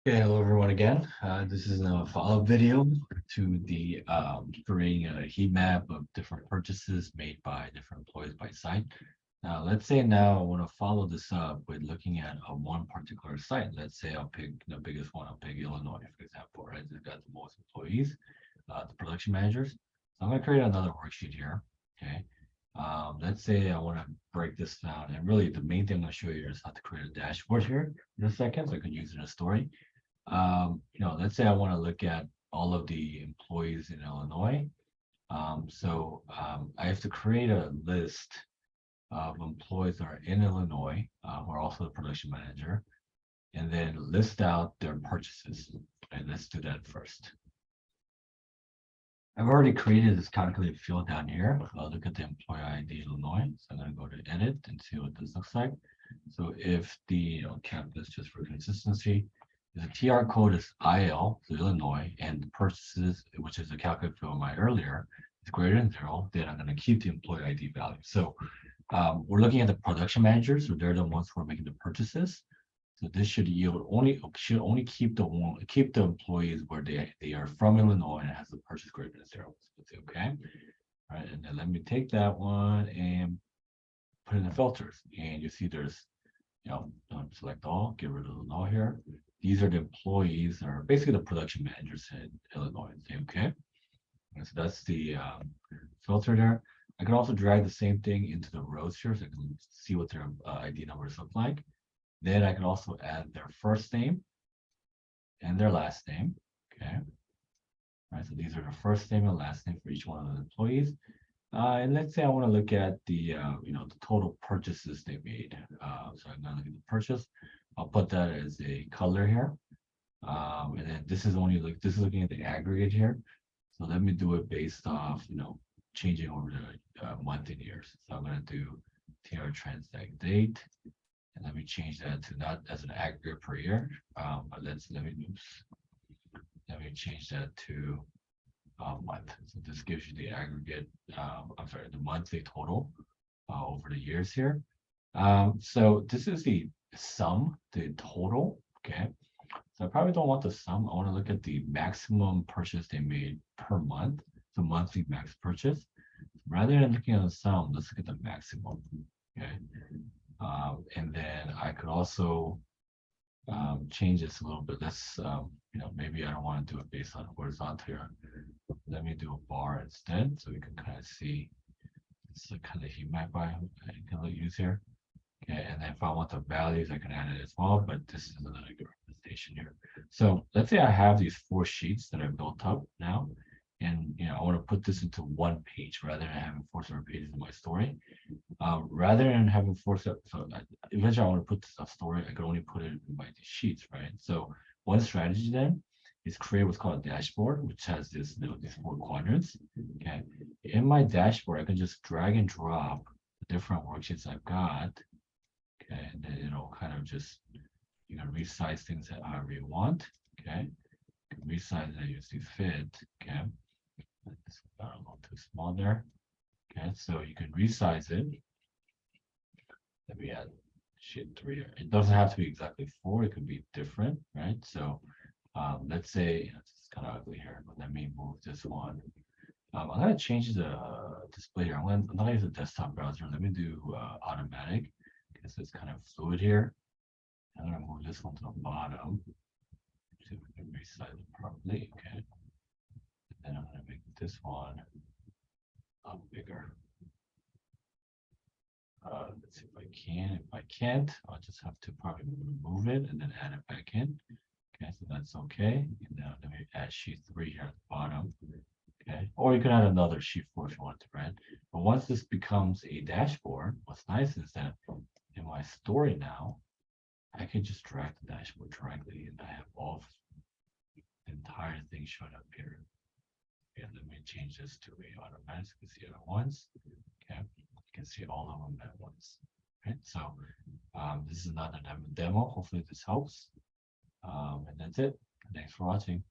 Okay, hello everyone again. This is a follow-up video to the creating a heat map of different purchases made by different employees by site. Now, let's say now I want to follow this up with looking at one particular site. Let's say I'll pick the biggest one. I'll pick Illinois, for example, right? It's got the most employees, the production managers. So I'm going to create another worksheet here. Okay. Let's say I want to break this down, and really the main thing I'm going to show you is how to create a dashboard here in a second, so I can use it in a story. Let's say I want to look at all of the employees in Illinois. I have to create a list of employees that are in Illinois, who are also the production manager, and then list out their purchases. And let's do that first. I've already created this calculated field down here. I'll look at the employee ID Illinois. So I'm going to go to edit and see what this looks like. So if the campus, just for consistency, the TR code is IL, so Illinois, and the purchases, which is a calculated field I earlier, is greater than 0, then I'm going to keep the employee ID value. So we're looking at the production managers, so they're the ones who are making the purchases. So this should only keep the employees where they are from Illinois and has the purchase greater than 0. So okay. All right, and then let me take that one and put it in the filters. And you see there's, select all, get rid of the null here. These are the employees that are basically the production managers in Illinois. Say okay. So that's the filter there. I can also drag the same thing into the rows here so I can see what their ID numbers look like. Then I can also add their first name and their last name. Okay. All right. So these are the first name and last name for each one of the employees. And let's say I want to look at the the total purchases they made. So I'm going to look at the purchase. I'll put that as a color here. And then this is looking at the aggregate here. So let me do it based off, changing over the month and years. So I'm going to do TR transact date. And let me change that to not as an aggregate per year, but let me change that to month. So this gives you the aggregate, the monthly total over the years here. So this is the sum, the total, okay? So I probably don't want the sum. I want to look at the maximum purchase they made per month, the monthly max purchase. Rather than looking at the sum, let's look at the maximum, okay? And then I could also change this a little bit. Let's, maybe I don't want to do it based on horizontal here. Let me do a bar instead, so we can kind of see it's the kind of heat map I can use here. Okay, and then if I want the values, I can add it as well, but this is another good representation here. So let's say I have these 4 sheets that I built up now, and I want to put this into one page rather than having 4 separate pages in my story. Rather than having 4 separate, so eventually I want to put this a story, I could only put it in by these sheets, right? So one strategy then is create what's called a dashboard, which has these 4 quadrants. Okay, in my dashboard, I can just drag and drop the different worksheets I've got. Okay, and then it'll kind of just, you can resize things however you want. Okay, you can resize it as you see fit. Okay, it's a little too small there. Okay, so you can resize it. Let me add sheet 3 here. It doesn't have to be exactly 4, it could be different, right? So let's say it's kind of ugly here, but let me move this one. I'm going to change the display here. I'm going to use a desktop browser. Let me do automatic because it's kind of fluid here. I'm going to move this one to the bottom. See if we can resize it properly. Okay. And then I'm going to make this one bigger. Let's see if I can. If I can't, I'll just have to probably remove it and then add it back in. Okay, so that's okay. And now let me add sheet 3 here at the bottom. Okay, or you can add another sheet 4 if you want to, right? But once this becomes a dashboard, what's nice is that in my story now, I can just drag the dashboard directly, and I have all the entire thing showing up here. Okay, let me change this to a automatic so you can see it at once. Okay, you can see all of them at once. Okay, so this is another demo. Hopefully this helps. And that's it. Thanks for watching.